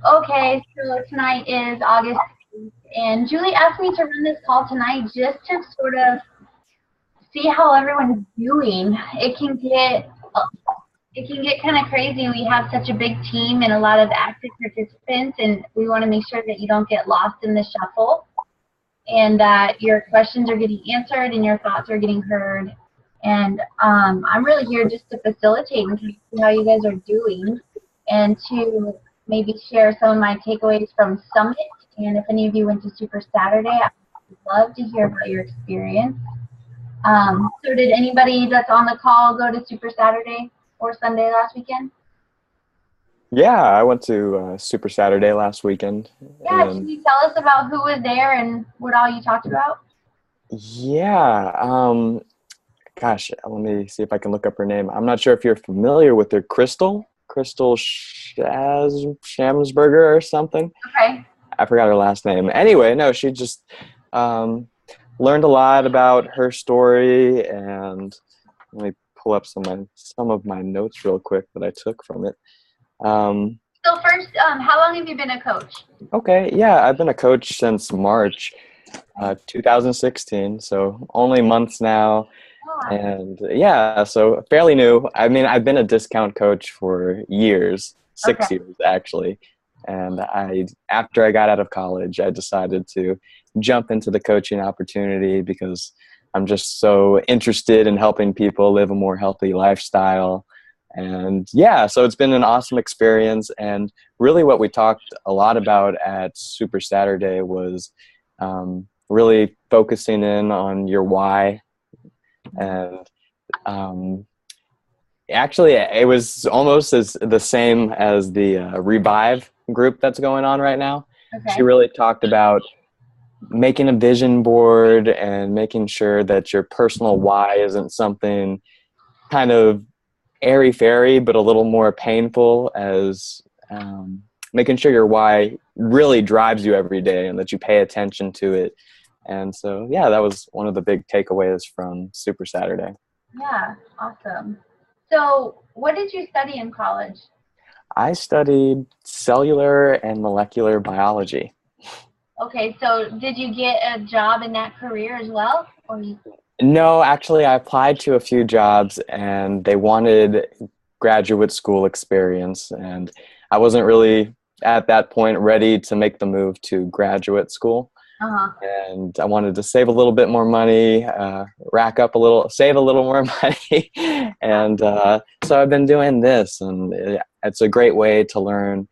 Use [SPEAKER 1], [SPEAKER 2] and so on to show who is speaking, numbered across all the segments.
[SPEAKER 1] Okay, so tonight is August 8th, and Julie asked me to run this call tonight just to sort of see how everyone's doing. It can get kind of crazy. We have such a big team and a lot of active participants, and we want to make sure that you don't get lost in the shuffle and that your questions are getting answered and your thoughts are getting heard. And I'm really here just to facilitate and to see how you guys are doing and to maybe share some of my takeaways from Summit. And if any of you went to Super Saturday, I would love to hear about your experience. So did anybody that's on the call go to Super Saturday or Sunday last weekend?
[SPEAKER 2] Yeah, I went to Super Saturday last weekend.
[SPEAKER 1] Yeah, can you tell us about who was there and what all you talked about?
[SPEAKER 2] Yeah, gosh, let me see if I can look up her name. I'm not sure if you're familiar with her, Crystal Shamsberger or something.
[SPEAKER 1] Okay.
[SPEAKER 2] I forgot her last name. Anyway, no, she just learned a lot about her story, and let me pull up some of my notes real quick that I took from it.
[SPEAKER 1] So first, how long have you been a coach?
[SPEAKER 2] Okay, yeah, I've been a coach since March 2016, so only months now.
[SPEAKER 1] Yeah.
[SPEAKER 2] And yeah, so fairly new. I mean, I've been a discount coach for years,
[SPEAKER 1] Okay.
[SPEAKER 2] 6 years actually. And after I got out of college, I decided to jump into the coaching opportunity because I'm just so interested in helping people live a more healthy lifestyle. And yeah, so it's been an awesome experience. And really what we talked a lot about at Super Saturday was really focusing in on your why. And actually, it was almost the same as the Revive group that's going on right now.
[SPEAKER 1] Okay.
[SPEAKER 2] She really talked about making a vision board and making sure that your personal why isn't something kind of airy-fairy, but a little more painful, as making sure your why really drives you every day and that you pay attention to it. And so, yeah, that was one of the big takeaways from Super Saturday.
[SPEAKER 1] Yeah, awesome. So what did you study in college?
[SPEAKER 2] I studied cellular and molecular biology.
[SPEAKER 1] Okay, so did you get a job in that career as well?
[SPEAKER 2] No, actually, I applied to a few jobs and they wanted graduate school experience. And I wasn't really at that point ready to make the move to graduate school.
[SPEAKER 1] Uh-huh.
[SPEAKER 2] And I wanted to save a little bit more money, save a little more money. And so I've been doing this, and it's a great way to learn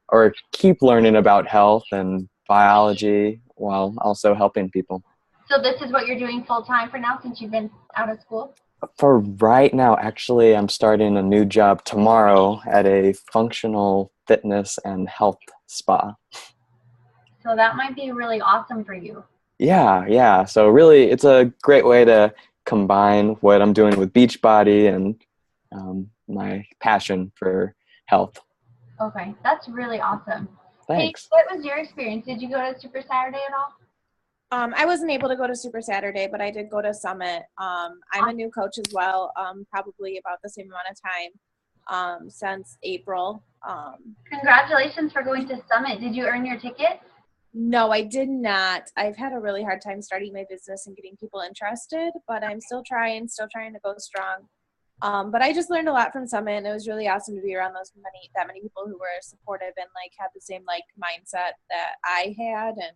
[SPEAKER 2] or keep learning about health and biology while also helping people.
[SPEAKER 1] So this is what you're doing full time for now since you've been out of school?
[SPEAKER 2] For right now, actually, I'm starting a new job tomorrow at a functional fitness and health spa.
[SPEAKER 1] So that might be really awesome for you.
[SPEAKER 2] Yeah. So really, it's a great way to combine what I'm doing with Beachbody and my passion for health.
[SPEAKER 1] Okay, that's really awesome.
[SPEAKER 2] Thanks.
[SPEAKER 1] Hey, what was your experience? Did you go to Super Saturday at all?
[SPEAKER 3] I wasn't able to go to Super Saturday, but I did go to Summit. I'm a new coach as well, probably about the same amount of time since April.
[SPEAKER 1] Congratulations for going to Summit. Did you earn your ticket?
[SPEAKER 3] No, I did not. I've had a really hard time starting my business and getting people interested, but I'm still trying to go strong. But I just learned a lot from Summit, and it was really awesome to be around that many people who were supportive and had the same mindset that I had. And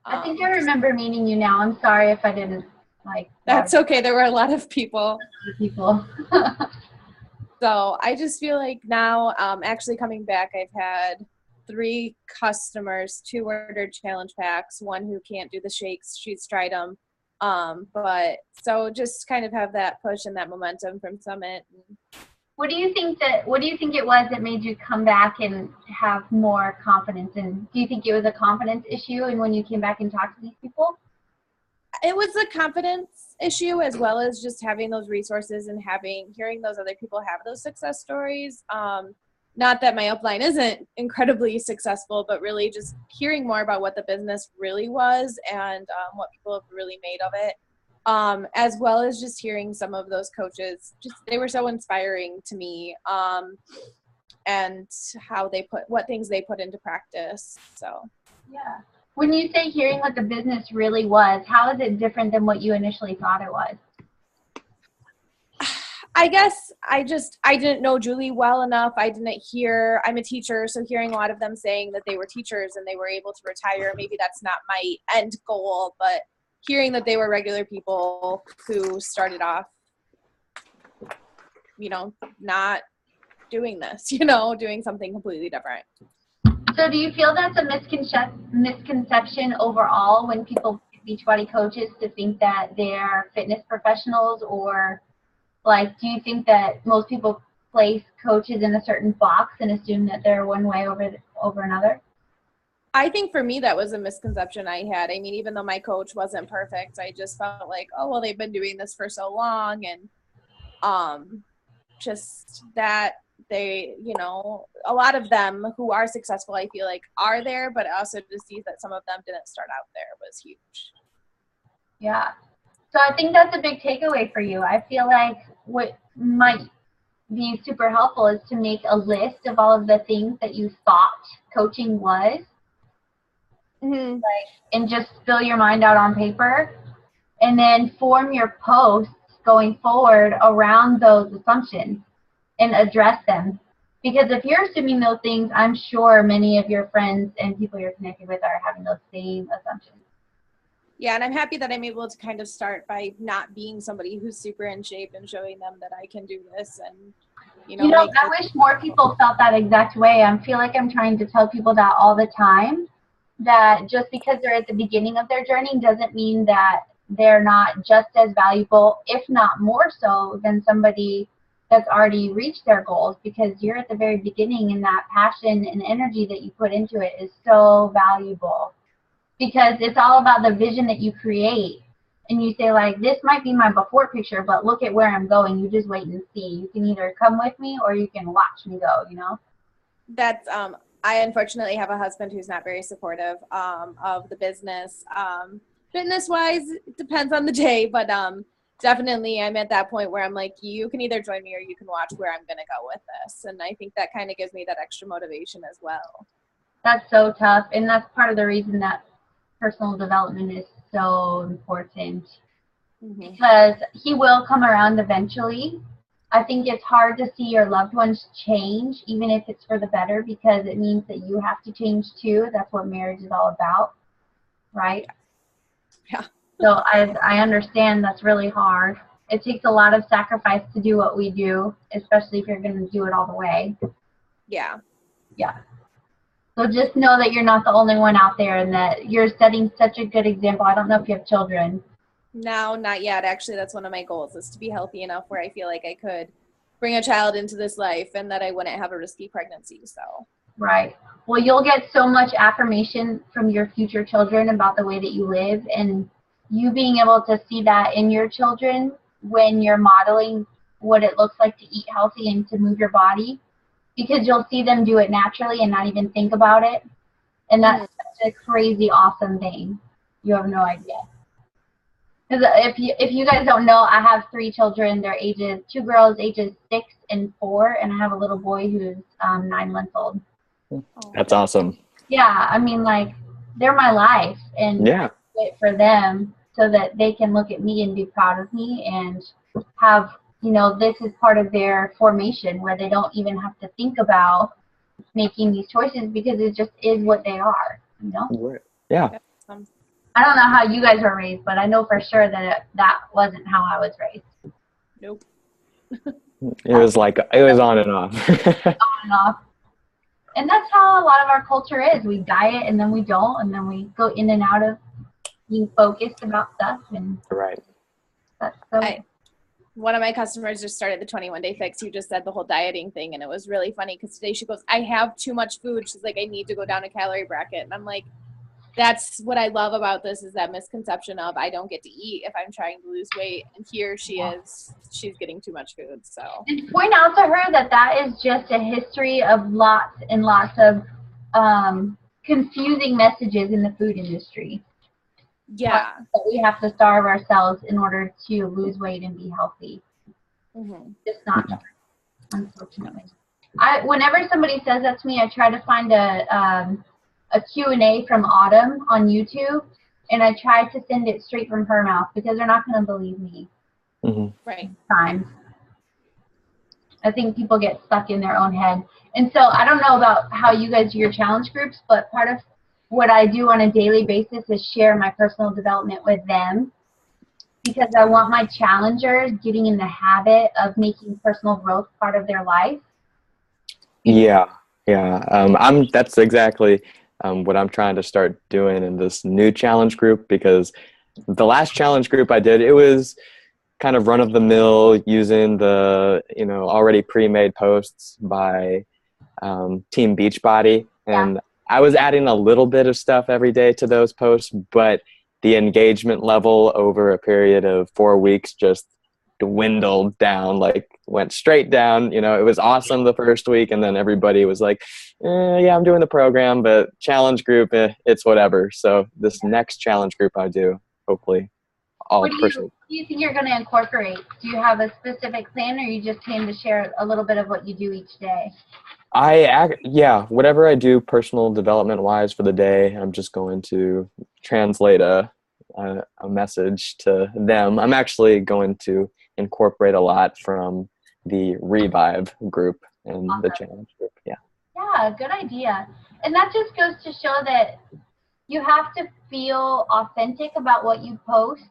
[SPEAKER 1] I think I remember meeting you now. I'm sorry if I didn't
[SPEAKER 3] That's okay. There were a lot of people.
[SPEAKER 1] So
[SPEAKER 3] I just feel like now, actually coming back, I've had 3 customers, 2 ordered challenge packs, 1 who can't do the shakes. She's tried them. But so just kind of have that push and that momentum from Summit.
[SPEAKER 1] What do you think it was that made you come back and have more confidence? And do you think it was a confidence issue and when you came back and talked to these people?
[SPEAKER 3] It was a confidence issue, as well as just having those resources and hearing those other people have those success stories. Not that my upline isn't incredibly successful, but really just hearing more about what the business really was and what people have really made of it. As well as just hearing some of those coaches, they were so inspiring to me. and what things they put into practice. So
[SPEAKER 1] yeah. When you say hearing what the business really was, how is it different than what you initially thought it was?
[SPEAKER 3] I guess I didn't know Julie well enough. I'm a teacher, so hearing a lot of them saying that they were teachers and they were able to retire, maybe that's not my end goal, but hearing that they were regular people who started off, not doing this, doing something completely different.
[SPEAKER 1] So do you feel that's a misconception overall when people pick Beachbody coaches to think that they're fitness professionals, or like, do you think that most people place coaches in a certain box and assume that they're one way over another?
[SPEAKER 3] I think for me, that was a misconception I had. I mean, even though my coach wasn't perfect, I just felt like, oh, well, they've been doing this for so long. And just that they, a lot of them who are successful, I feel like, are there, but also to see that some of them didn't start out there was huge.
[SPEAKER 1] Yeah. So I think that's a big takeaway for you. I feel like what might be super helpful is to make a list of all of the things that you thought coaching was, and just fill your mind out on paper, and then form your posts going forward around those assumptions and address them. Because if you're assuming those things, I'm sure many of your friends and people you're connected with are having those same assumptions.
[SPEAKER 3] Yeah, and I'm happy that I'm able to kind of start by not being somebody who's super in shape and showing them that I can do this. And,
[SPEAKER 1] I wish more people felt that exact way. I feel like I'm trying to tell people that all the time, that just because they're at the beginning of their journey doesn't mean that they're not just as valuable, if not more so, than somebody that's already reached their goals, because you're at the very beginning, and that passion and energy that you put into it is so valuable, because it's all about the vision that you create. And you say, like, this might be my before picture, but look at where I'm going. You just wait and see. You can either come with me or you can watch me go,
[SPEAKER 3] That's, I unfortunately have a husband who's not very supportive of the business. Fitness-wise, it depends on the day, but definitely I'm at that point where I'm like, you can either join me or you can watch where I'm going to go with this. And I think that kind of gives me that extra motivation as well.
[SPEAKER 1] That's so tough. And that's part of the reason that personal development is so important, because he will come around eventually. I think it's hard to see your loved ones change, even if it's for the better, because it means that you have to change too. That's what marriage is all about, right?
[SPEAKER 3] Yeah.
[SPEAKER 1] So I understand that's really hard. It takes a lot of sacrifice to do what we do, especially if you're going to do it all the way.
[SPEAKER 3] Yeah.
[SPEAKER 1] Yeah. So just know that you're not the only one out there, and that you're setting such a good example. I don't know if you have children.
[SPEAKER 3] No, not yet. Actually, that's one of my goals, is to be healthy enough where I feel like I could bring a child into this life and that I wouldn't have a risky pregnancy. So.
[SPEAKER 1] Right. Well, you'll get so much affirmation from your future children about the way that you live, and you being able to see that in your children when you're modeling what it looks like to eat healthy and to move your body, because you'll see them do it naturally and not even think about it. And that's such a crazy, awesome thing. You have no idea. Because if you guys don't know, I have 3 children. They're ages, 2 girls, ages 6 and 4, and I have a little boy who's 9 months old.
[SPEAKER 2] That's awesome.
[SPEAKER 1] Yeah, I mean, like, they're my life, and I do it for them so that they can look at me and be proud of me, and have, this is part of their formation, where they don't even have to think about making these choices, because it just is what they are,
[SPEAKER 2] Right. Yeah.
[SPEAKER 1] I don't know how you guys were raised, but I know for sure that that wasn't how I was raised.
[SPEAKER 3] Nope.
[SPEAKER 2] It was on and off.
[SPEAKER 1] On and off. And that's how a lot of our culture is. We diet and then we don't, and then we go in and out of being focused about stuff. And
[SPEAKER 2] right.
[SPEAKER 1] That's so.
[SPEAKER 3] One of my customers just started the 21-day fix. You just said the whole dieting thing, and it was really funny because today she goes, I have too much food. She's like, I need to go down a calorie bracket. And I'm like, that's what I love about this, is that misconception of I don't get to eat if I'm trying to lose weight. And here she is, she's getting too much food. So.
[SPEAKER 1] And point out to her that is just a history of lots and lots of confusing messages in the food industry.
[SPEAKER 3] Yeah.
[SPEAKER 1] That we have to starve ourselves in order to lose weight and be healthy. It's not, unfortunately. Whenever somebody says that to me, I try to find a Q&A from Autumn on YouTube, and I try to send it straight from her mouth because they're not going to believe me.
[SPEAKER 3] Right.
[SPEAKER 1] Times. I think people get stuck in their own head. And so I don't know about how you guys do your challenge groups, but part of what I do on a daily basis is share my personal development with them, because I want my challengers getting in the habit of making personal growth part of their life.
[SPEAKER 2] Yeah. That's exactly what I'm trying to start doing in this new challenge group, because the last challenge group I did, it was kind of run of the mill, using the already pre-made posts by Team Beachbody, and I was adding a little bit of stuff every day to those posts, but the engagement level over a period of 4 weeks just dwindled down, like went straight down. It was awesome the first week, and then everybody was like, yeah, I'm doing the program, but challenge group, it's whatever. So this next challenge group I do, hopefully
[SPEAKER 1] What do you think you're going to incorporate? Do you have a specific plan, or you just came to share a little bit of what you do each day?
[SPEAKER 2] Whatever I do personal development wise for the day, I'm just going to translate a message to them. I'm actually going to incorporate a lot from the Revive group and the challenge group.
[SPEAKER 1] Yeah, good idea. And that just goes to show that you have to feel authentic about what you post.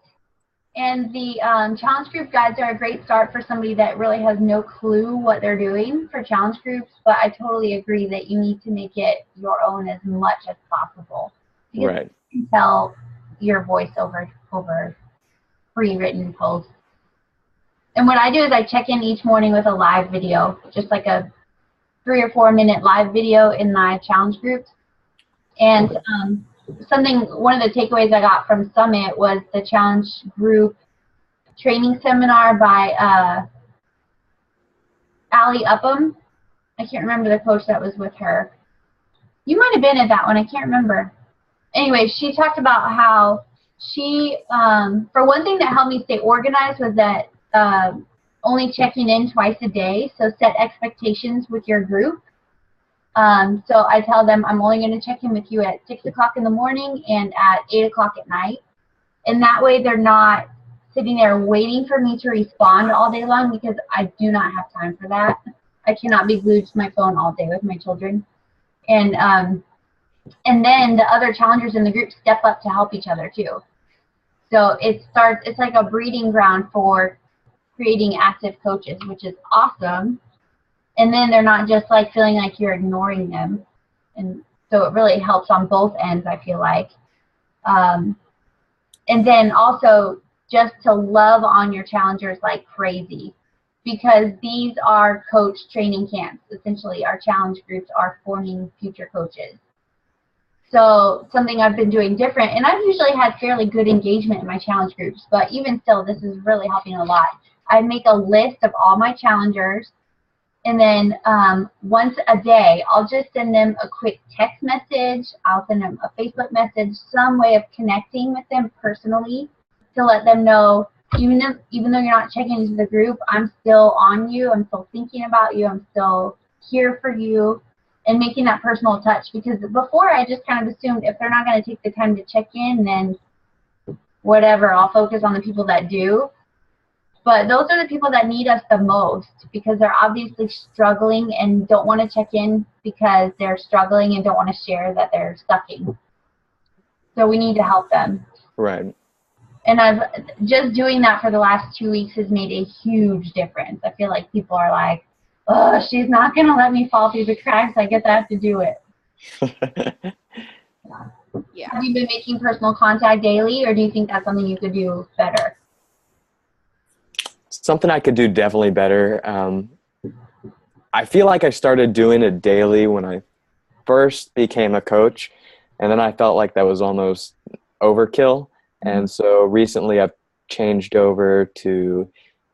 [SPEAKER 1] And the challenge group guides are a great start for somebody that really has no clue what they're doing for challenge groups. But I totally agree that you need to make it your own as much as possible. Because
[SPEAKER 2] right.
[SPEAKER 1] You can tell your voice over pre-written posts. And what I do is I check in each morning with a live video, just like a 3 or 4 minute live video in my challenge groups. And one of the takeaways I got from Summit was the challenge group training seminar by Allie Upham. I can't remember the coach that was with her. You might have been at that one. I can't remember. Anyway, she talked about how she, for one thing that helped me stay organized was that only checking in twice a day. So set expectations with your group. So I tell them I'm only going to check in with you at 6 o'clock in the morning and at 8 o'clock at night. And that way they're not sitting there waiting for me to respond all day long, because I do not have time for that. I cannot be glued to my phone all day with my children. And then the other challengers in the group step up to help each other too. So it's like a breeding ground for creating active coaches, which is awesome. And then they're not just like feeling like you're ignoring them. And so it really helps on both ends, I feel like. And then also just to love on your challengers like crazy, because these are coach training camps. Essentially, our challenge groups are forming future coaches. So something I've been doing different, and I've usually had fairly good engagement in my challenge groups, but even still, this is really helping a lot. I make a list of all my challengers, and then once a day, I'll just send them a quick text message. I'll send them a Facebook message, some way of connecting with them personally to let them know, even though you're not checking into the group, I'm still on you. I'm still thinking about you. I'm still here for you, and making that personal touch. Because before, I just kind of assumed if they're not going to take the time to check in, then whatever, I'll focus on the people that do. But those are the people that need us the most, because they're obviously struggling and don't want to check in because they're struggling and don't want to share that they're sucking. So we need to help them.
[SPEAKER 2] Right.
[SPEAKER 1] And I've just doing that for the last 2 weeks has made a huge difference. I feel like people are like, oh, she's not going to let me fall through the cracks. I guess I have to do it. Yeah. Have you been making personal contact daily, or do you think that's something you could do better?
[SPEAKER 2] Something I could do definitely better. I feel like I started doing it daily when I first became a coach, and then I felt like that was almost overkill. And so recently I've changed over to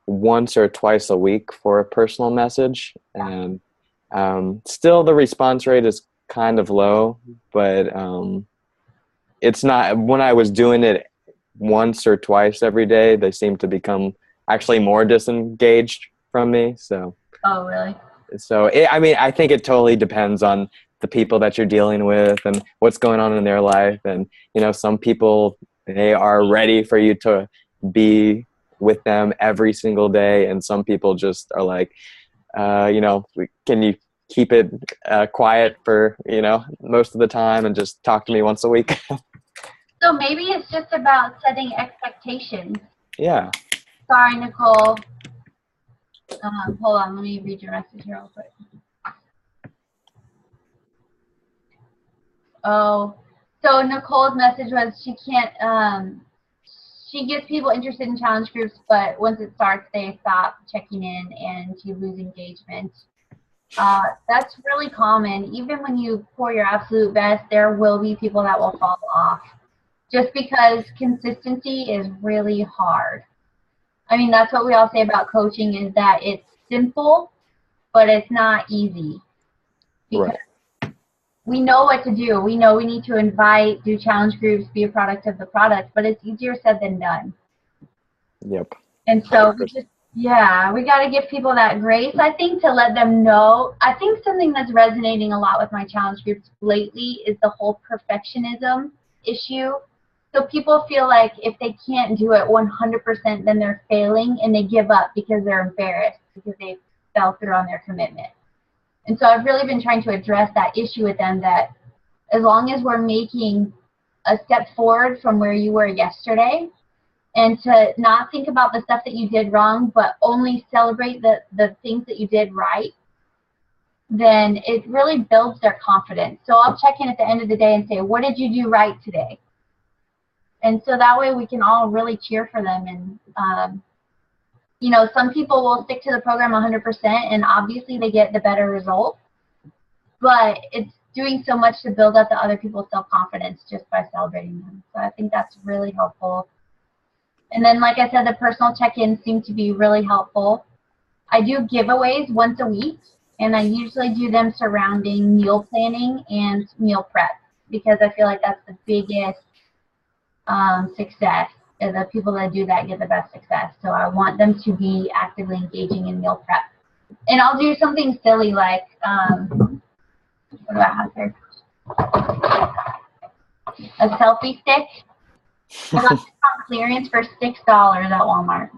[SPEAKER 2] once or twice a week for a personal message. And still the response rate is kind of low, but it's not, when I was doing it once or twice every day, they seem to become actually more disengaged from me. So.
[SPEAKER 1] Oh, really?
[SPEAKER 2] So, I mean, I think it totally depends on the people that you're dealing with and what's going on in their life. And, you know, some people, they are ready for you to be with them every single day. And some people just are like, you know, can you keep it quiet for, you know, most of the time and just talk to me once a week?
[SPEAKER 1] So maybe it's just about setting expectations.
[SPEAKER 2] Yeah.
[SPEAKER 1] Sorry, Nicole. Hold on, let me read your message here real quick. Oh, so Nicole's message was she can't, she gets people interested in challenge groups, but once it starts, they stop checking in and you lose engagement. That's really common. Even when you pour your absolute best, there will be people that will fall off just because consistency is really hard. I mean, that's what we all say about coaching is that it's simple, but it's not easy. Because we know what to do. We know we need to invite, do challenge groups, be a product of the product, but it's easier said than done.
[SPEAKER 2] Yep.
[SPEAKER 1] And so we just, yeah, we got to give people that grace, I think, to let them know. I think something that's resonating a lot with my challenge groups lately is the whole perfectionism issue. So people feel like if they can't do it 100%, then they're failing and they give up because they're embarrassed because they fell through on their commitment. And so I've really been trying to address that issue with them that as long as we're making a step forward from where you were yesterday and to not think about the stuff that you did wrong, but only celebrate the things that you did right, then it really builds their confidence. So I'll check in at the end of the day and say, what did you do right today? And so that way we can all really cheer for them. And, you know, some people will stick to the program 100% and obviously they get the better results. But it's doing so much to build up the other people's self-confidence just by celebrating them. So I think that's really helpful. And then, like I said, the personal check-ins seem to be really helpful. I do giveaways once a week, and I usually do them surrounding meal planning and meal prep because I feel like that's the biggest success. The people that do that get the best success. So I want them to be actively engaging in meal prep. And I'll do something silly like, what do I have here? A selfie stick. I got this on clearance for $6 at Walmart.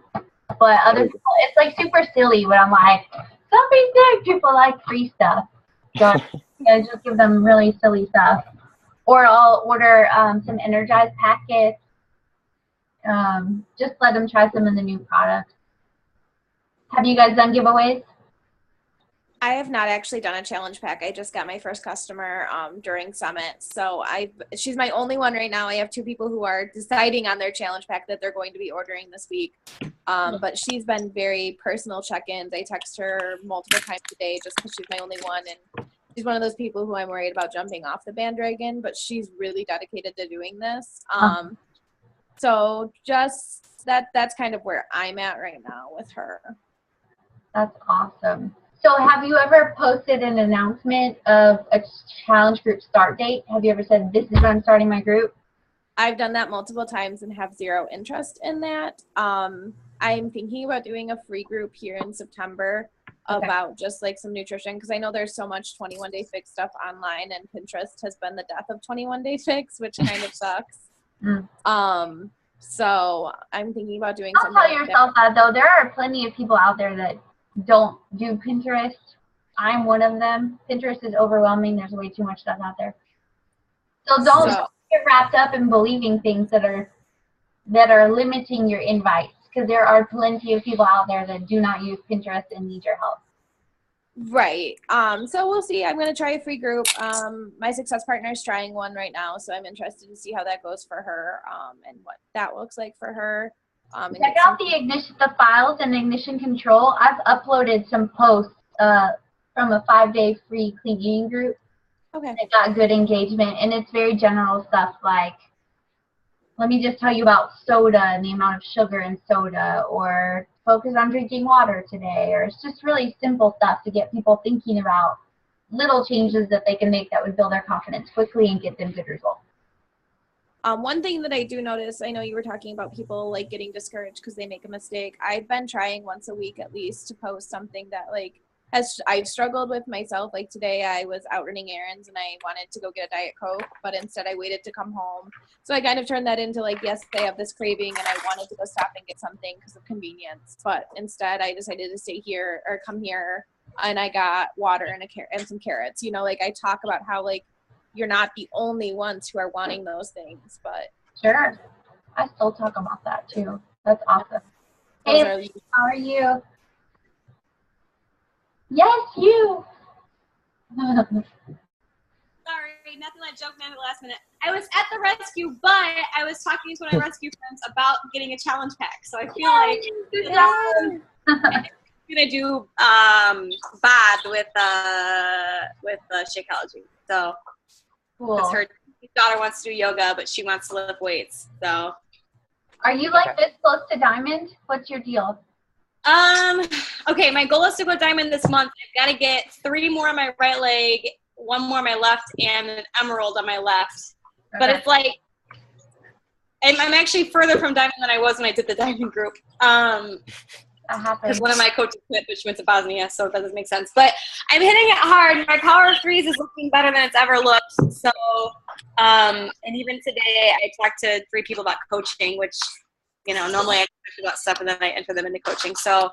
[SPEAKER 1] But other people, it's like super silly, but I'm like, selfie stick. People like free stuff. So I just give them really silly stuff. Or I'll order some Energized packets. Just let them try some of the new products. Have you guys done giveaways?
[SPEAKER 3] I have not actually done a challenge pack. I just got my first customer during Summit. So she's my only one right now. I have 2 people who are deciding on their challenge pack that they're going to be ordering this week. But she's been very personal check-ins. I text her multiple times a day just because she's my only one. And she's one of those people who I'm worried about jumping off the bandwagon, but she's really dedicated to doing this. So just that's kind of where I'm at right now with her.
[SPEAKER 1] That's awesome. So have you ever posted an announcement of a challenge group start date? Have you ever said, this is when I'm starting my group?
[SPEAKER 3] I've done that multiple times and have zero interest in that. I'm thinking about doing a free group here in September about just like some nutrition because I know there's so much 21 Day Fix stuff online and Pinterest has been the death of 21 Day Fix, which kind of sucks. So I'm thinking about doing something.
[SPEAKER 1] Don't tell yourself that though. There are plenty of people out there that don't do Pinterest. I'm one of them. Pinterest is overwhelming. There's way too much stuff out there. So don't get wrapped up in believing things that are limiting your invites because there are plenty of people out there that do not use Pinterest and need your help.
[SPEAKER 3] Right. So we'll see. I'm going to try a free group. My success partner is trying one right now, so I'm interested to see how that goes for her and what that looks like for her.
[SPEAKER 1] Check out the files and ignition control. I've uploaded some posts from a 5-day free clean eating group.
[SPEAKER 3] Okay.
[SPEAKER 1] It got good engagement, and it's very general stuff like, let me just tell you about soda and the amount of sugar in soda, or focus on drinking water today, or it's just really simple stuff to get people thinking about little changes that they can make that would build their confidence quickly and get them good results.
[SPEAKER 3] One thing that I do notice, I know you were talking about people like getting discouraged because they make a mistake. I've been trying once a week at least to post something that like I've struggled with myself. Like today I was out running errands and I wanted to go get a Diet Coke, but instead I waited to come home. So I kind of turned that into like, yes, I have this craving and I wanted to go stop and get something because of convenience. But instead I decided to stay here or come here and I got water and some carrots. You know, like I talk about how like you're not the only ones who are wanting those things, but.
[SPEAKER 1] Sure. I still talk about that too. That's awesome.
[SPEAKER 3] Those
[SPEAKER 1] Hey, how are you? Yes, you.
[SPEAKER 4] Sorry, nothing like joking at the last minute. I was at the rescue, but I was talking to one of my rescue friends about getting a challenge pack. So I feel like I'm gonna do bad with Shakeology. So because her daughter wants to do yoga, but she wants to lift weights. So
[SPEAKER 1] are you like this close to diamond? What's your deal?
[SPEAKER 4] Okay, my goal is to go diamond this month. I've got to get 3 more on my right leg, 1 more on my left, and an emerald on my left. Okay. But it's like, I'm actually further from diamond than I was when I did the diamond group. Because one of my coaches quit, but she went to Bosnia, so that doesn't make sense. But I'm hitting it hard. My power freeze is looking better than it's ever looked. So, and even today, I talked to 3 people about coaching, which, you know, normally I talk about stuff and then I enter them into coaching. So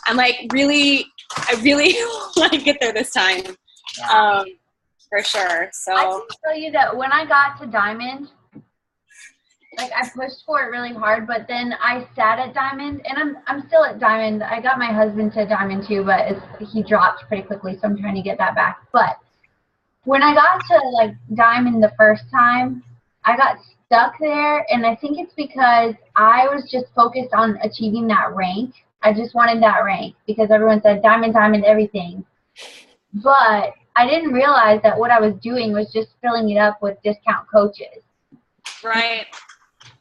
[SPEAKER 4] I'm like, I really want to get there this time, for sure. So
[SPEAKER 1] I can tell you that when I got to diamond, like I pushed for it really hard, but then I sat at diamond, and I'm still at diamond. I got my husband to diamond too, but he dropped pretty quickly, so I'm trying to get that back. But when I got to like diamond the first time, I got stuck there, and I think it's because I was just focused on achieving that rank. I just wanted that rank because everyone said diamond, everything. But I didn't realize that what I was doing was just filling it up with discount coaches.
[SPEAKER 4] Right.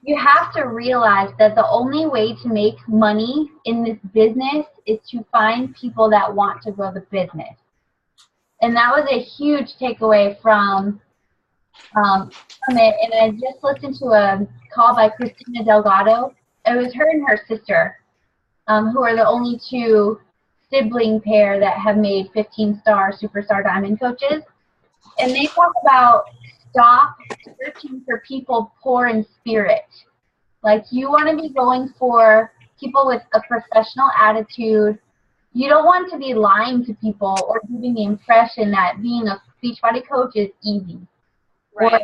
[SPEAKER 1] You have to realize that the only way to make money in this business is to find people that want to grow the business. And that was a huge takeaway from it. And I just listened to a call by Christina Delgado. It was her and her sister, who are the only 2 sibling pair that have made 15-star superstar diamond coaches. And they talk about stop searching for people poor in spirit. Like, you want to be going for people with a professional attitude. You don't want to be lying to people or giving the impression that being a Beachbody coach is easy.
[SPEAKER 4] Right.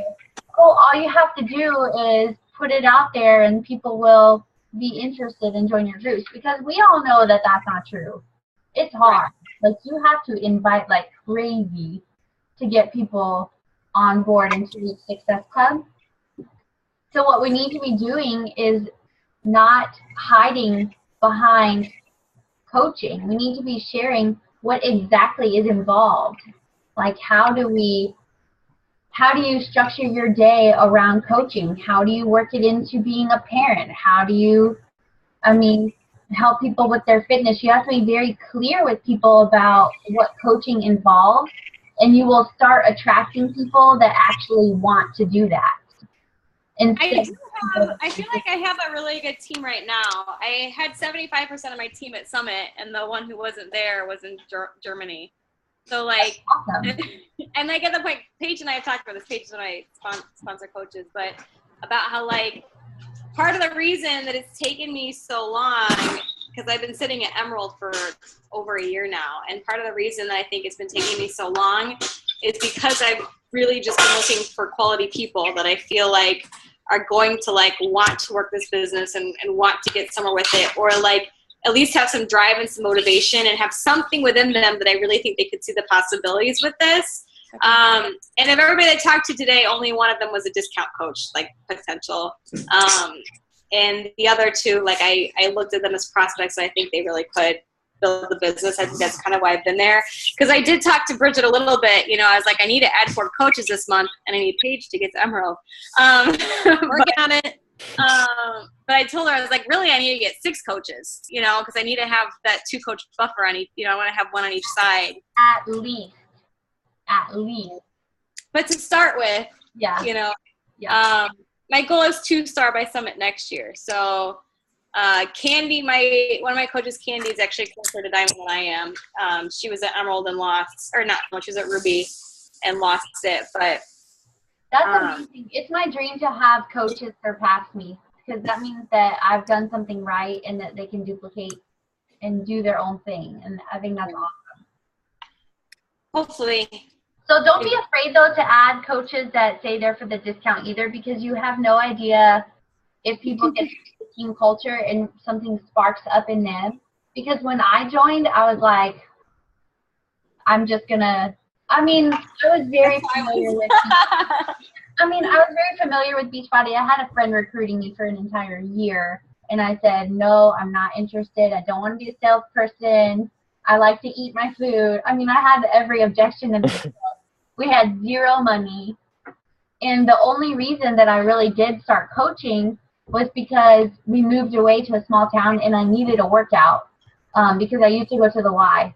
[SPEAKER 1] Or, all you have to do is put it out there and people will be interested and join your groups, because we all know that that's not true. It's hard. Like, you have to invite like crazy to get people on board into the Success Club. So what we need to be doing is not hiding behind coaching. We need to be sharing what exactly is involved. Like, how do you structure your day around coaching? How do you work it into being a parent? How do you, help people with their fitness? You have to be very clear with people about what coaching involves, and you will start attracting people that actually want to do that.
[SPEAKER 4] I feel like I have a really good team right now. I had 75% of my team at Summit, and the one who wasn't there was in Germany. So, like, awesome. And like at the point, Paige and I have talked about this. Paige is when I sponsor coaches, but about how, like, part of the reason that it's taken me so long, because I've been sitting at Emerald for over a year now, and part of the reason that I think it's been taking me so long is because I've really just been looking for quality people that I feel like are going to, like, want to work this business and want to get somewhere with it, or, like, at least have some drive and some motivation and have something within them that I really think they could see the possibilities with this. And if everybody that I talked to today, only one of them was a discount coach, like, potential. And the other 2, like, I looked at them as prospects, and I think they really could build the business. I think that's kind of why I've been there. Because I did talk to Bridget a little bit. You know, I was like, I need to add 4 coaches this month, and I need Paige to get to Emerald.
[SPEAKER 3] Working on it.
[SPEAKER 4] But I told her, I was like, really, I need to get 6 coaches, you know, because I need to have that 2 coach buffer on each, you know, I want to have 1 on each side.
[SPEAKER 1] At least.
[SPEAKER 4] But to start with,
[SPEAKER 1] yeah,
[SPEAKER 4] you know, my goal is 2-star by Summit next year. So Candy, one of my coaches, Candy, is actually closer to Diamond than I am. She was at Emerald and lost, or not, she was at Ruby and lost it. But
[SPEAKER 1] that's amazing. It's my dream to have coaches surpass me, because that means that I've done something right and that they can duplicate and do their own thing. And I think that's awesome.
[SPEAKER 4] Hopefully.
[SPEAKER 1] So don't be afraid, though, to add coaches that say they're for the discount either, because you have no idea if people get the team culture and something sparks up in them. Because when I joined, I was like, I'm just going to, I was very familiar with I was very familiar with Beachbody. I had a friend recruiting me for an entire year, and I said, no, I'm not interested. I don't want to be a salesperson. I like to eat my food. I had every objection to this. We had zero money, and the only reason that I really did start coaching was because we moved away to a small town, and I needed a workout because I used to go to the Y,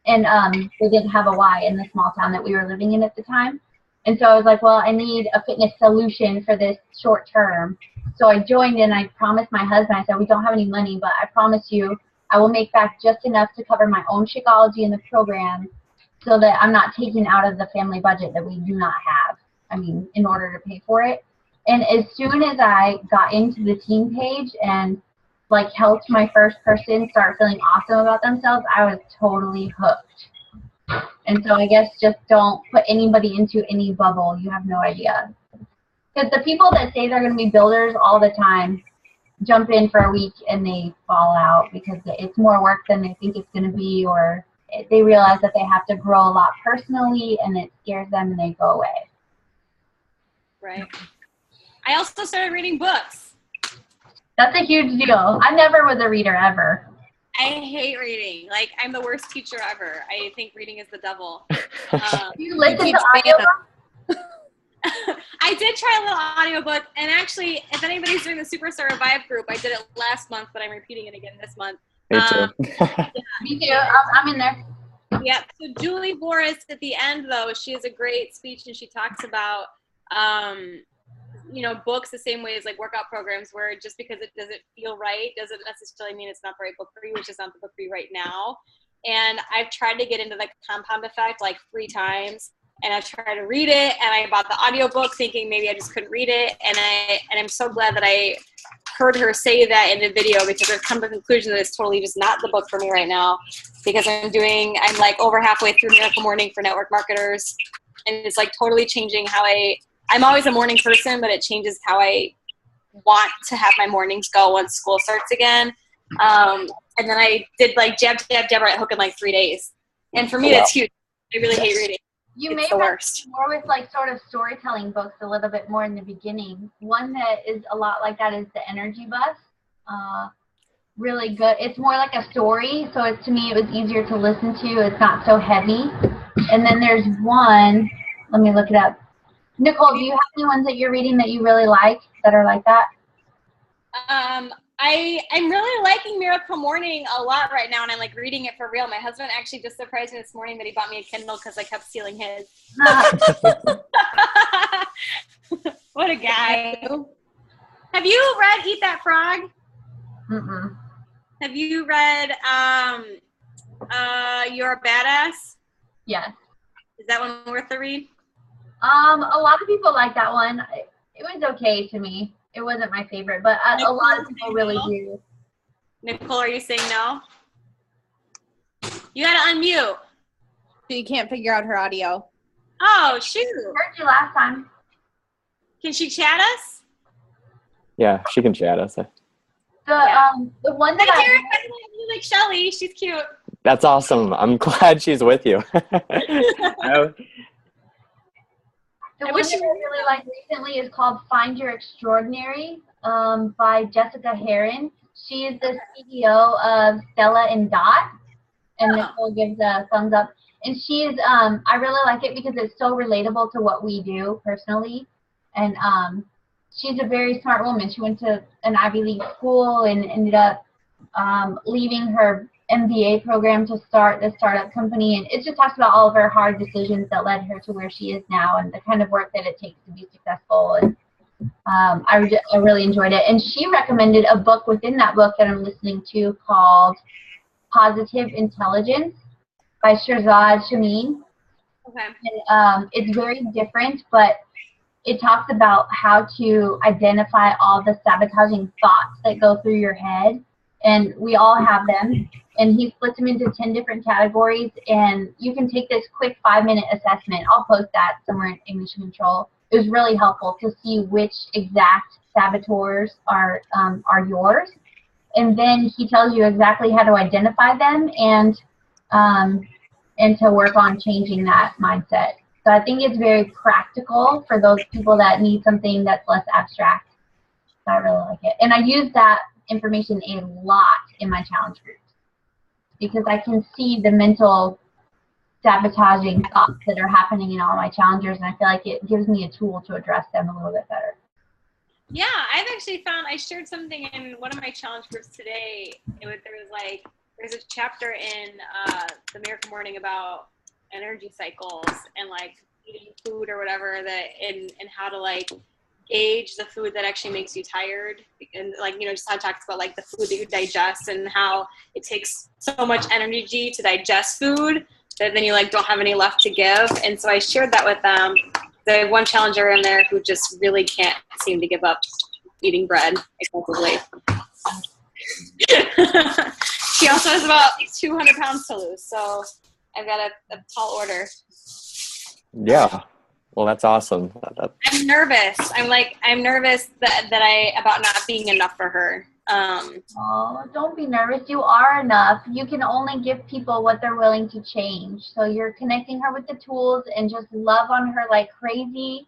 [SPEAKER 1] and they didn't have a Y in the small town that we were living in at the time. And so I was like, well, I need a fitness solution for this short term. So I joined, and I promised my husband, I said, we don't have any money, but I promise you I will make back just enough to cover my own Shakeology in the program, so that I'm not taking out of the family budget that we do not have, in order to pay for it. And as soon as I got into the team page and helped my first person start feeling awesome about themselves, I was totally hooked. And so I guess just don't put anybody into any bubble. You have no idea. Because the people that say they're going to be builders all the time jump in for a week and they fall out because it's more work than they think it's going to be, or they realize that they have to grow a lot personally, and it scares them and they go away.
[SPEAKER 4] Right. I also started reading books.
[SPEAKER 1] That's a huge deal. I never was a reader ever.
[SPEAKER 4] I hate reading. I'm the worst teacher ever. I think reading is the devil.
[SPEAKER 1] You listen to audiobooks?
[SPEAKER 4] I did try a little audiobook, and actually, if anybody's doing the Superstar Revive group, I did it last month, but I'm repeating it again this month.
[SPEAKER 2] Me too.
[SPEAKER 1] Me too. I'm in there.
[SPEAKER 4] Yeah. So Julie Boris at the end, though, she has a great speech, and she talks about, books the same way as workout programs, where just because it doesn't feel right doesn't necessarily mean it's not the right book for you. It's just not the book for you right now. And I've tried to get into the Compound Effect 3 times, and I've tried to read it, and I bought the audiobook thinking maybe I just couldn't read it, and I'm so glad that I heard her say that in the video, because I've come to the conclusion that it's totally just not the book for me right now, because I'm over halfway through Miracle Morning for network marketers, and it's totally changing how I'm always a morning person, but it changes how I want to have my mornings go once school starts again. And then I did jab, right hook in 3 days. And for me, that's huge. I really hate reading.
[SPEAKER 1] You may have more with sort of storytelling books a little bit more in the beginning. One that is a lot like that is The Energy Bus. Really good. It's more like a story, so to me it was easier to listen to. It's not so heavy. And then there's one, let me look it up. Nicole, do you have any ones that you're reading that you really like that are like that?
[SPEAKER 4] I'm really liking Miracle Morning a lot right now, and I'm reading it for real. My husband actually just surprised me this morning that he bought me a Kindle because I kept stealing his. What a guy. Have you read Eat That Frog?
[SPEAKER 1] Mm-mm.
[SPEAKER 4] Have you read You're a Badass?
[SPEAKER 1] Yes.
[SPEAKER 4] Is that one worth the read?
[SPEAKER 1] A lot of people like that one. It was okay to me. It wasn't my favorite, but a lot of people really do.
[SPEAKER 4] Nicole, are you saying no? You gotta unmute.
[SPEAKER 3] You can't figure out her audio.
[SPEAKER 4] Oh, shoot.
[SPEAKER 1] I heard you last time.
[SPEAKER 4] Can she chat us?
[SPEAKER 2] Yeah, she can chat us.
[SPEAKER 1] The one that
[SPEAKER 4] Hi, Derek. I really like Shelly. She's cute.
[SPEAKER 2] That's awesome. I'm glad she's with you.
[SPEAKER 1] The one that I really like recently is called Find Your Extraordinary by Jessica Herron. She is the CEO of Stella and Dot, and Nicole gives a thumbs up. And she is, I really like it because it's so relatable to what we do personally. And she's a very smart woman. She went to an Ivy League school and ended up leaving her MBA program to start the startup company, and it just talks about all of her hard decisions that led her to where she is now and the kind of work that it takes to be successful. And I really enjoyed it. And she recommended a book within that book that I'm listening to called Positive Intelligence by Shirzad Shameen.
[SPEAKER 4] Okay.
[SPEAKER 1] And, it's very different, but it talks about how to identify all the sabotaging thoughts that go through your head. And we all have them. And he splits them into 10 different categories. And you can take this quick 5-minute assessment. I'll post that somewhere in English Control. It was really helpful to see which exact saboteurs are yours. And then he tells you exactly how to identify them and to work on changing that mindset. So I think it's very practical for those people that need something that's less abstract. So I really like it. And I use that information a lot in my challenge groups because I can see the mental sabotaging thoughts that are happening in all my challengers, and I feel like it gives me a tool to address them a little bit better.
[SPEAKER 4] Yeah, I've actually found, I shared something in one of my challenge groups today. There's a chapter in the Miracle Morning about energy cycles and like eating food or whatever, that and how to like gauge the food that actually makes you tired, and like, you know, just how it talks about like the food that you digest and how it takes so much energy to digest food that then you like don't have any left to give. And so I shared that with them. They have one challenger in there who just really can't seem to give up eating bread excessively. She also has about 200 pounds to lose, so I've got a tall order.
[SPEAKER 2] Yeah. Well, that's awesome.
[SPEAKER 4] I'm nervous. I'm nervous about not being enough for her.
[SPEAKER 1] Oh, don't be nervous. You are enough. You can only give people what they're willing to change. So you're connecting her with the tools and just love on her like crazy.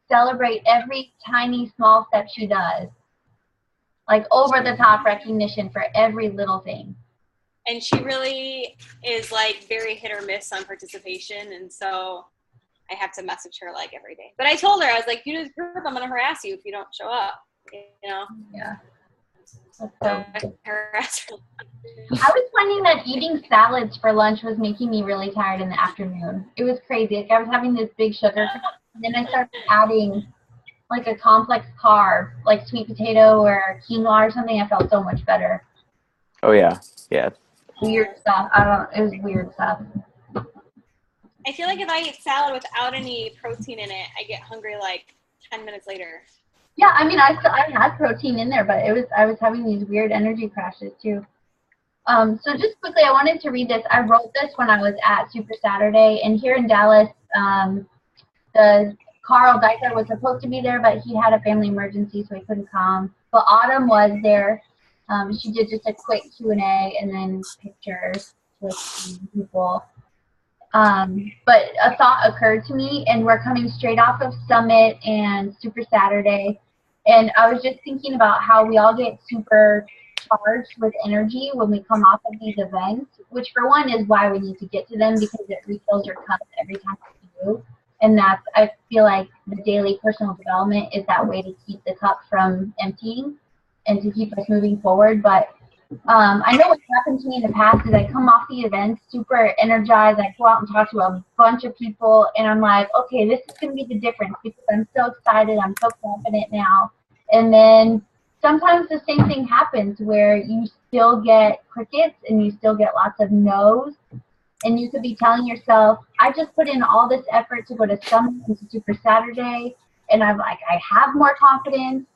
[SPEAKER 1] Celebrate every tiny small step she does. Like over the top recognition for every little thing.
[SPEAKER 4] And she really is like very hit or miss on participation, and so I have to message her like every day. But I told her, I was like, you just group, I'm gonna harass you if you don't show up. You know?
[SPEAKER 1] Yeah.
[SPEAKER 4] Harass her.
[SPEAKER 1] I was finding that eating salads for lunch was making me really tired in the afternoon. It was crazy. Like I was having this big sugar, and then I started adding like a complex carb, like sweet potato or quinoa or something. I felt so much better.
[SPEAKER 2] Oh yeah, yeah.
[SPEAKER 1] Weird stuff. It was weird stuff.
[SPEAKER 4] I feel like if I eat salad without any protein in it, I get hungry like 10 minutes later.
[SPEAKER 1] Yeah, I mean, I had protein in there, but I was having these weird energy crashes too. So just quickly, I wanted to read this. I wrote this when I was at Super Saturday, and here in Dallas, the Carl Dyker was supposed to be there, but he had a family emergency, so he couldn't come. But Autumn was there. She did just a quick Q&A and then pictures with people. But a thought occurred to me, and we're coming straight off of Summit and Super Saturday, and I was just thinking about how we all get super charged with energy when we come off of these events, which for one is why we need to get to them, because it refills your cup every time you do. And that's, I feel like the daily personal development is that way to keep the cup from emptying and to keep us moving forward. But I know what's happened to me in the past is I come off the events super energized. I go out and talk to a bunch of people, and I'm like, okay, this is going to be the difference because I'm so excited. I'm so confident now. And then sometimes the same thing happens where you still get crickets and you still get lots of no's. And you could be telling yourself, I just put in all this effort to go to Summit and to Super Saturday, and I'm like, I have more confidence.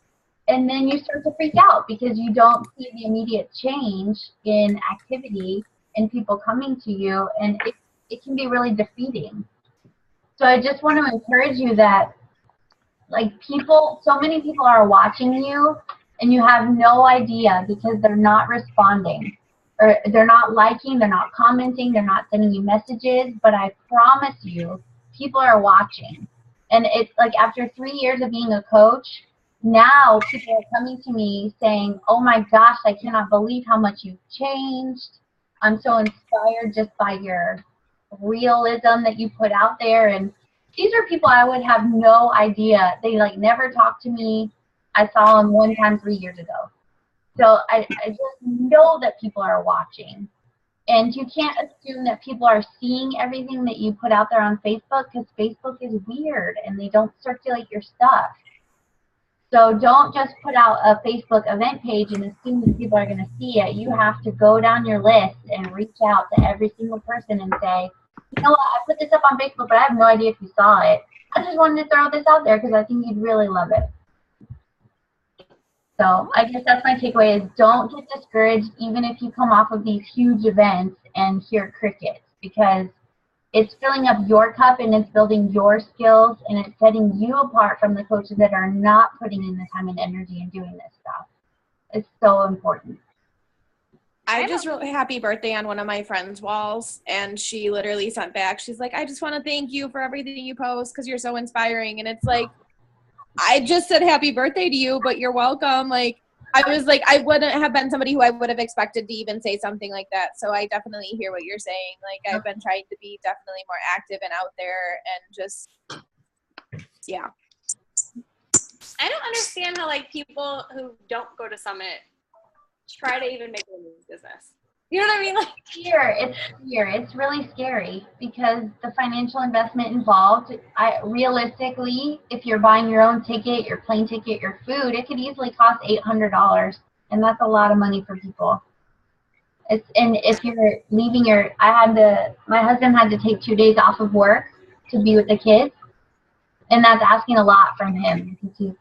[SPEAKER 1] And then you start to freak out because you don't see the immediate change in activity and people coming to you, and it can be really defeating. So I just want to encourage you that, like, so many people are watching you, and you have no idea because they're not responding. Or they're not liking, they're not commenting, they're not sending you messages, but I promise you, people are watching. And it's like after 3 years of being a coach, now people are coming to me saying, oh my gosh, I cannot believe how much you've changed. I'm so inspired just by your realism that you put out there. And these are people I would have no idea. They like never talked to me. I saw them one time 3 years ago. So I just know that people are watching. And you can't assume that people are seeing everything that you put out there on Facebook, because Facebook is weird and they don't circulate your stuff. So don't just put out a Facebook event page and assume that people are going to see it. You have to go down your list and reach out to every single person and say, you know what, I put this up on Facebook, but I have no idea if you saw it. I just wanted to throw this out there because I think you'd really love it. So I guess that's my takeaway is don't get discouraged even if you come off of these huge events and hear crickets, because it's filling up your cup and it's building your skills and it's setting you apart from the coaches that are not putting in the time and energy and doing this stuff. It's so important.
[SPEAKER 3] I just wrote happy birthday on one of my friend's walls, and she literally sent back, she's like, I just want to thank you for everything you post because you're so inspiring. And it's like, I just said happy birthday to you, but you're welcome. Like, I was like, I wouldn't have been somebody who I would have expected to even say something like that. So I definitely hear what you're saying. Like, I've been trying to be definitely more active and out there and just, yeah.
[SPEAKER 4] I don't understand how, like, people who don't go to Summit try to even make it a business. You know what I mean? Like,
[SPEAKER 1] It's really scary because the financial investment involved, realistically, if you're buying your own ticket, your plane ticket, your food, it could easily cost $800, and that's a lot of money for people. And if you're leaving my husband had to take 2 days off of work to be with the kids, and that's asking a lot from him because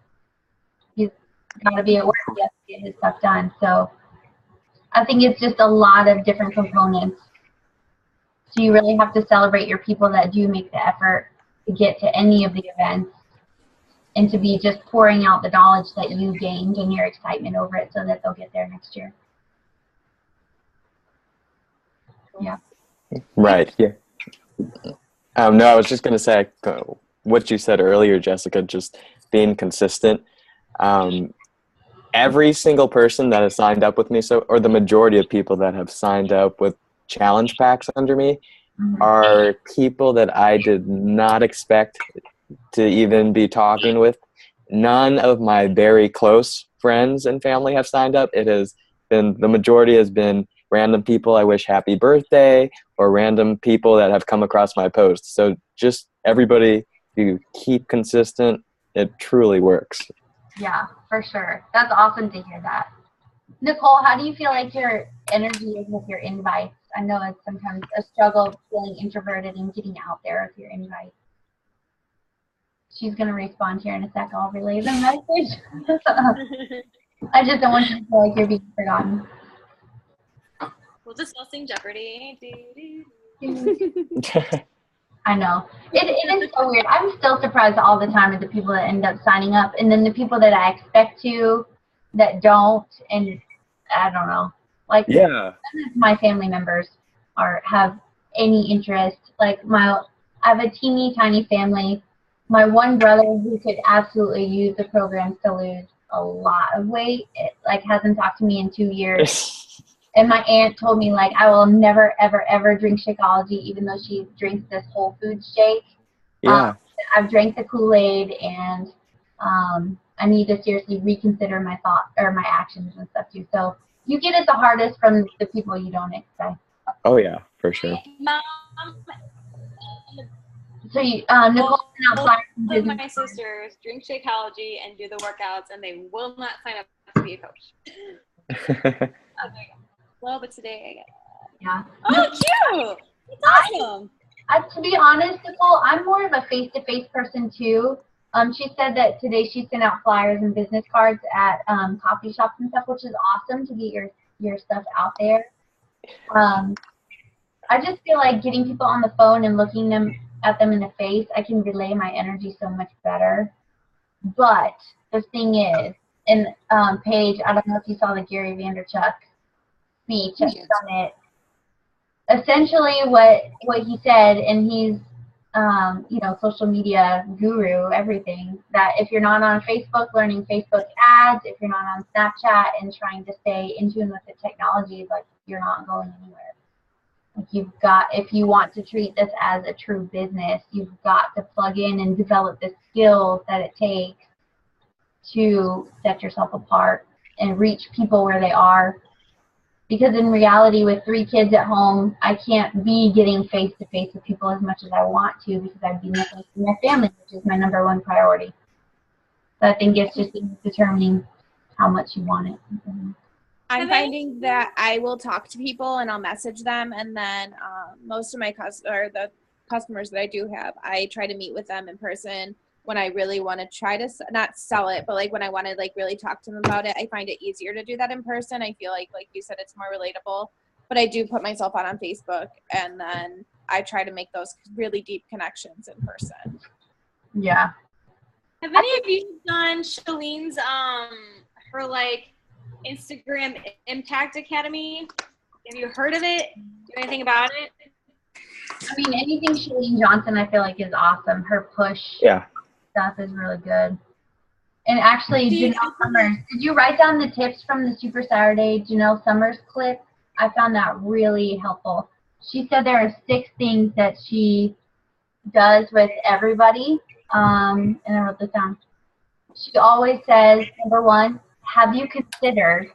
[SPEAKER 1] he's got to be at work, he has to get his stuff done. So I think it's just a lot of different components. So you really have to celebrate your people that do make the effort to get to any of the events and to be just pouring out the knowledge that you gained and your excitement over it so that they'll get there next year. Yeah.
[SPEAKER 2] Right. Yeah. No, I was just going to say what you said earlier, Jessica, just being consistent. Every single person that has signed up with me, or the majority of people that have signed up with challenge packs under me, are people that I did not expect to even be talking with. None of my very close friends and family have signed up. The majority has been random people I wish happy birthday, or random people that have come across my posts. So just everybody, you keep consistent, it truly works.
[SPEAKER 1] Yeah, for sure. That's awesome to hear that. Nicole, how do you feel like your energy is with your invites? I know it's sometimes a struggle feeling introverted and getting out there with your invites. She's going to respond here in a sec. I'll relay the message. I just don't want you to feel like you're being forgotten.
[SPEAKER 4] we'll just all sing Jeopardy.
[SPEAKER 1] I know. It is so weird. I'm still surprised all the time at the people that end up signing up, and then the people that I expect to that don't, and I don't know. Like, yeah, none of my family members have any interest. Like, I have a teeny tiny family. My one brother, who could absolutely use the programs to lose a lot of weight, hasn't talked to me in 2 years. And my aunt told me, I will never, ever, ever drink Shakeology, even though she drinks this whole food shake.
[SPEAKER 2] Yeah.
[SPEAKER 1] I've drank the Kool-Aid, and I need to seriously reconsider my thoughts or my actions and stuff too. So you get it the hardest from the people you don't expect.
[SPEAKER 2] Oh yeah, for sure.
[SPEAKER 4] Mom,
[SPEAKER 1] so Nicole sent out flyers.
[SPEAKER 4] My sisters drink Shakeology and do the workouts, and they will not sign up to be a coach. Well, but today I get.
[SPEAKER 1] Yeah.
[SPEAKER 4] Oh, cute! That's awesome.
[SPEAKER 1] To be honest, Nicole, I'm more of a face-to-face person too. She said that today she sent out flyers and business cards at coffee shops and stuff, which is awesome to get your stuff out there. I just feel like getting people on the phone and looking at them in the face, I can relay my energy so much better. But the thing is, and Paige, I don't know if you saw the Gary Vaynerchuk speech at Summit. Essentially, what he said, and he's social media guru, everything, that if you're not on Facebook learning Facebook ads, if you're not on Snapchat and trying to stay in tune with the technology, you're not going anywhere. If you want to treat this as a true business, you've got to plug in and develop the skills that it takes to set yourself apart and reach people where they are. Because in reality, with 3 kids at home, I can't be getting face-to-face with people as much as I want to, because I'd be neglecting my family, which is my #1 priority. So I think it's just determining how much you want it.
[SPEAKER 3] I'm finding that I will talk to people and I'll message them, and then most of my the customers that I do have, I try to meet with them in person when I really want to try to not sell it, but like when I want to like really talk to them about it. I find it easier to do that in person. I feel like you said, it's more relatable. But I do put myself out on Facebook, and then I try to make those really deep connections in person.
[SPEAKER 1] Yeah.
[SPEAKER 4] Have any of you done Shalene's her like Instagram Impact Academy? Have you heard of it? Do anything about it?
[SPEAKER 1] I mean, anything Shalene Johnson I feel like is awesome. Her push stuff is really good. And actually, Janelle Summers, did you write down the tips from the Super Saturday Janelle Summers clip? I found that really helpful. She said there are 6 things that she does with everybody. And I wrote this down. She always says, number 1, have you considered,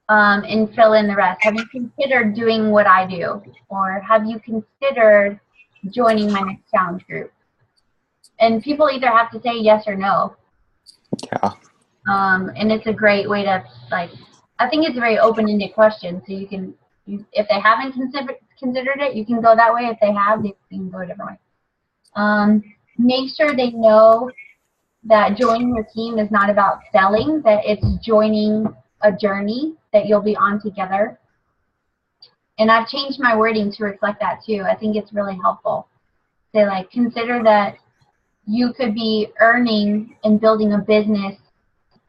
[SPEAKER 1] and fill in the rest. Have you considered doing what I do? Or have you considered joining my next challenge group? And people either have to say yes or no.
[SPEAKER 2] Yeah.
[SPEAKER 1] And it's a great way to, like, I think it's a very open-ended question. So you can, if they haven't considered it, you can go that way. If they have, you can go a different way. Make sure they know that joining your team is not about selling, that it's joining a journey that you'll be on together. And I've changed my wording to reflect that too. I think it's really helpful. Say, like, consider that you could be earning and building a business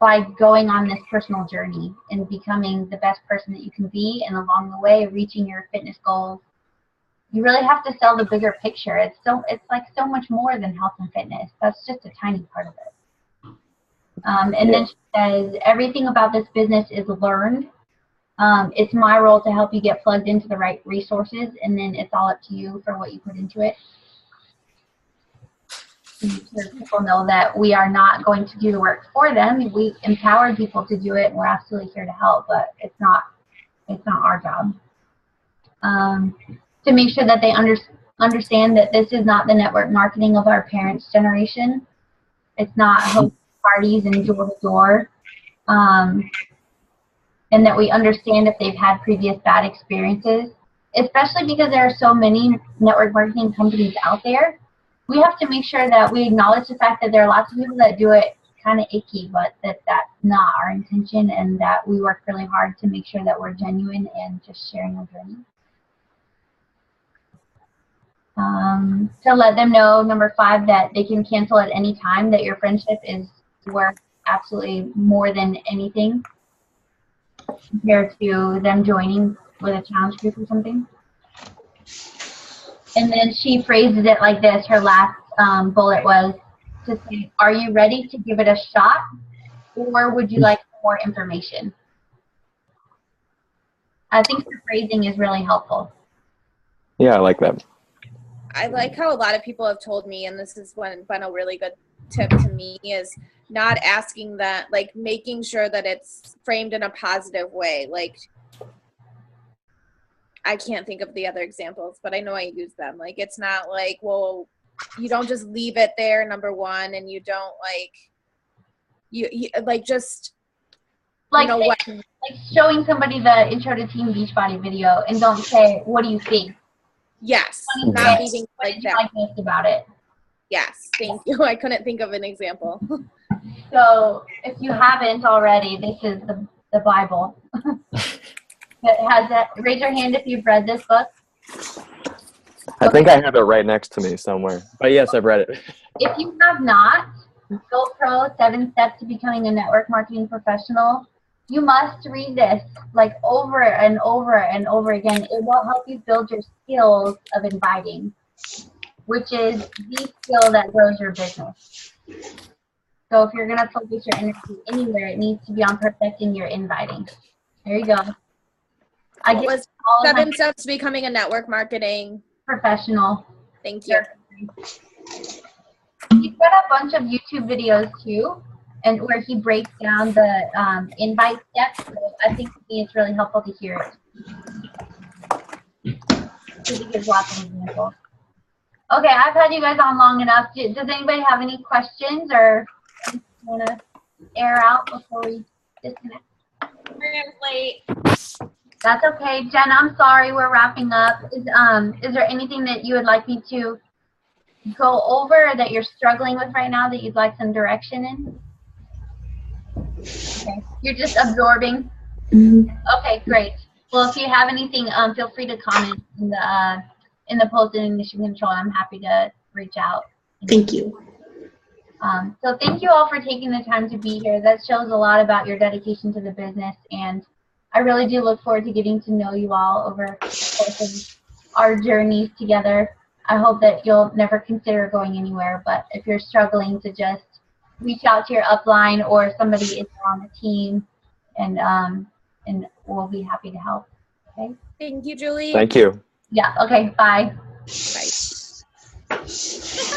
[SPEAKER 1] by going on this personal journey and becoming the best person that you can be, and along the way reaching your fitness goals. You really have to sell the bigger picture. It's like so much more than health and fitness. That's just a tiny part of it. And then she says, everything about this business is learned. It's my role to help you get plugged into the right resources, and then it's all up to you for what you put into it. So people know that we are not going to do the work for them. We empower people to do it, and we're absolutely here to help, but it's not our job. To make sure that they understand that this is not the network marketing of our parents' generation. It's not host parties and door to door. And that we understand if they've had previous bad experiences, especially because there are so many network marketing companies out there. We have to make sure that we acknowledge the fact that there are lots of people that do it kind of icky, but that's not our intention, and that we work really hard to make sure that we're genuine and just sharing our journey. To let them know, number 5, that they can cancel at any time, that your friendship is worth absolutely more than anything compared to them joining with a challenge group or something. And then she phrases it like this. Her last bullet was to say, are you ready to give it a shot, or would you like more information? I think the phrasing is really helpful.
[SPEAKER 2] Yeah, I like that.
[SPEAKER 3] I like how a lot of people have told me, and this has been a really good tip to me, is not asking that, like making sure that it's framed in a positive way. Like, I can't think of the other examples, but I know I use them. Like, it's not like, well, you don't just leave it there, number 1, and you don't like, you like just,
[SPEAKER 1] like,
[SPEAKER 3] you know what?
[SPEAKER 1] Like showing somebody the Intro to Team Beachbody video, and don't say, what do you think?
[SPEAKER 3] Yes,
[SPEAKER 1] not leaving like that. Like this about it.
[SPEAKER 3] Yes, thank you. I couldn't think of an example.
[SPEAKER 1] So if you haven't already, this is the Bible. It has that. Raise your hand if you've read this book.
[SPEAKER 2] I think I have it right next to me somewhere. But yes, I've read it.
[SPEAKER 1] If you have not, GoPro 7 Steps to Becoming a Network Marketing Professional, you must read this like over and over and over again. It will help you build your skills of inviting, which is the skill that grows your business. So if you're going to focus your energy anywhere, it needs to be on perfecting your inviting. There you go.
[SPEAKER 3] What was 7 Steps to Becoming a Network Marketing
[SPEAKER 1] Professional.
[SPEAKER 3] Thank you.
[SPEAKER 1] He's got a bunch of YouTube videos too, and where he breaks down the invite steps. So I think to me it's really helpful to hear it. He gives lots of examples. Okay, I've had you guys on long enough. Does anybody have any questions or want to air out before we disconnect?
[SPEAKER 4] We're late.
[SPEAKER 1] That's okay. Jen, I'm sorry, we're wrapping up. Is there anything that you would like me to go over that you're struggling with right now that you'd like some direction in? Okay, you're just absorbing. Okay, great. Well, if you have anything, feel free to comment in the post in Ignition Control. I'm happy to reach out.
[SPEAKER 5] Thank you.
[SPEAKER 1] So thank you all for taking the time to be here. That shows a lot about your dedication to the business, and I really do look forward to getting to know you all over the course of our journeys together. I hope that you'll never consider going anywhere, but if you're struggling, to just reach out to your upline or somebody is on the team, and we'll be happy to help. Okay.
[SPEAKER 3] Thank you, Julie.
[SPEAKER 2] Thank you.
[SPEAKER 1] Yeah. Okay. Bye.
[SPEAKER 3] Bye.